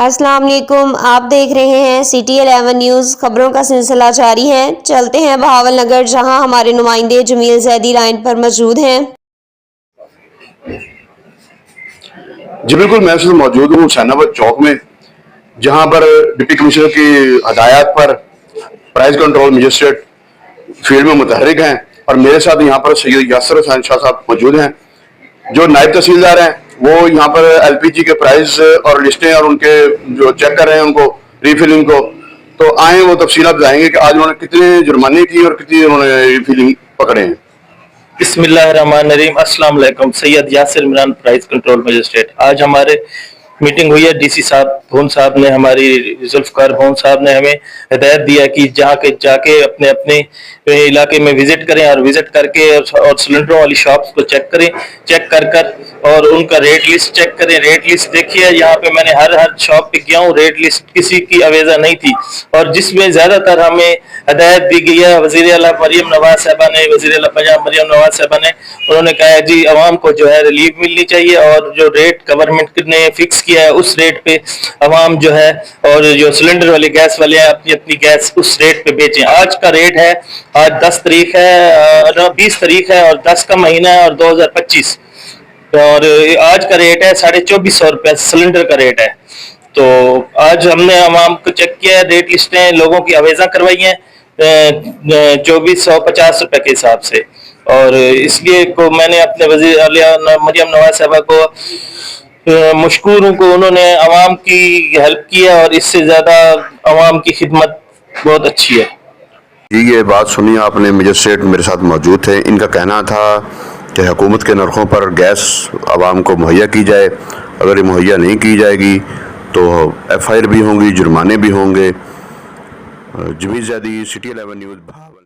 السلام علیکم، آپ دیکھ رہے ہیں سٹی 11 نیوز۔ خبروں کا سلسلہ جاری ہے۔ چلتے ہیں بہاول نگر، جہاں ہمارے نمائندے جمیل زیدی لائن پر موجود ہیں۔ جی بالکل، میں اس وقت موجود ہوں حسین آباد چوک میں، جہاں پر ڈپٹی کمشنر کی ہدایات پر پرائز کنٹرول مجسٹریٹ فیلڈ میں متحرک ہیں، اور میرے ساتھ یہاں پر سید یاسر حسین شاہ صاحب موجود ہیں جو نائب تحصیلدار ہیں۔ وہ یہاں پر ایل پی جی کے پرائز اور لسٹیں اور ان کے جو چیک کر رہے ہیں ان کو ریفلنگ کو، تو آئیں وہ تفصیلات بتائیں گے کہ آج انہوں نے کتنے جرمانے کی اور کتنی انہوں نے ریفلنگ پکڑے ہیں۔ بسم اللہ الرحمن الرحیم۔ السلام علیکم، Syed Yasir Imran, price control magistrate. آج ہمارے میٹنگ ہوئی ہے، ڈی سی صاحب بھون صاحب نے، ہماری ذوالفقار بھون صاحب نے ہمیں ہدایت دیا کہ جا کے اپنے علاقے میں وزٹ کریں، اور وزٹ کر کے اور سلنڈروں والی شاپس کو چیک کر اور ان کا ریٹ لسٹ چیک کریں۔ ریٹ لسٹ دیکھیے، یہاں پہ میں نے ہر شاپ پہ کیا ہوں، ریٹ لسٹ کسی کی اویزا نہیں تھی، اور جس میں زیادہ تر ہمیں ہدایت دی گئی ہے وزیر اعلیٰ مریم نواز صاحبہ نے، وزیر اعلیٰ پنجاب مریم نواز صاحبہ نے، انہوں نے کہا ہے جی عوام کو جو ہے ریلیف ملنی چاہیے، اور جو ریٹ گورنمنٹ نے فکس کیا ہے اس ریٹ پہ عوام جو ہے، اور جو سلنڈر والے گیس والے ہیں اپنی گیس اس ریٹ پہ بیچیں۔ آج کا ریٹ ہے، آج 10 تاریخ ہے، 20 تاریخ ہے، اور 10 کا مہینہ ہے، اور 2025، اور آج کا ریٹ ہے 2450 روپے سلنڈر کا ریٹ ہے۔ تو آج ہم نے عوام کو چیک کیا ہے، ریٹ لسٹیں لوگوں کی اویزاں کروائی ہیں 2450 روپے کے حساب سے، اور اس لیے کو میں نے اپنے وزیر اعلیٰ مریم نواز صاحبہ کو مشکور ہوں کہ انہوں نے عوام کی ہیلپ کی ہے، اور اس سے زیادہ عوام کی خدمت بہت اچھی ہے۔ یہ بات سنی آپ نے، مجسٹریٹ میرے ساتھ موجود تھے، ان کا کہنا تھا کہ حکومت کے نرخوں پر گیس عوام کو مہیا کی جائے، اگر یہ مہیا نہیں کی جائے گی تو ایف آئی آر بھی ہوں گی، جرمانے بھی ہوں گے۔ جمیل زیدی، سٹی 11 نیوز، بہاول۔